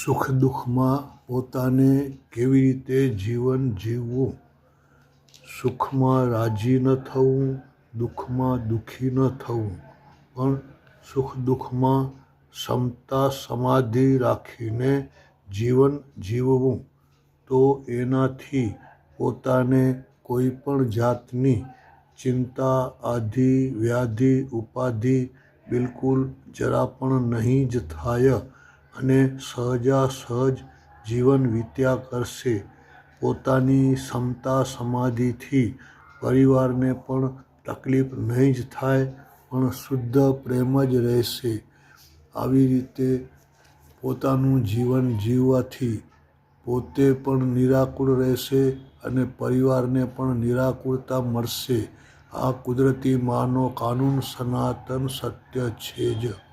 સુખ દુઃખમાં પોતાને કેવી રીતે જીવન જીવવું, સુખમાં રાજી ન થવું, દુઃખમાં દુઃખી ન થવું, પણ સુખ દુઃખમાં ક્ષમતા સમાધિ રાખીને જીવન જીવવું, તો એનાથી પોતાને કોઈ પણ જાતની ચિંતા, આધિ, વ્યાધિ, ઉપાધિ બિલકુલ જરા પણ નહીં જ થાય અને સહજાસહજ જીવન વીત્યા કરશે. પોતાની ક્ષમતા સમાધિથી પરિવારને પણ તકલીફ નહીં જ થાય, પણ શુદ્ધ પ્રેમ જ રહેશે. આવી રીતે પોતાનું જીવન જીવવાથી પોતે પણ નિરાકુળ રહેશે અને પરિવારને પણ નિરાકુળતા મળશે. આ કુદરતી માનો કાનૂન સનાતન સત્ય છે જ.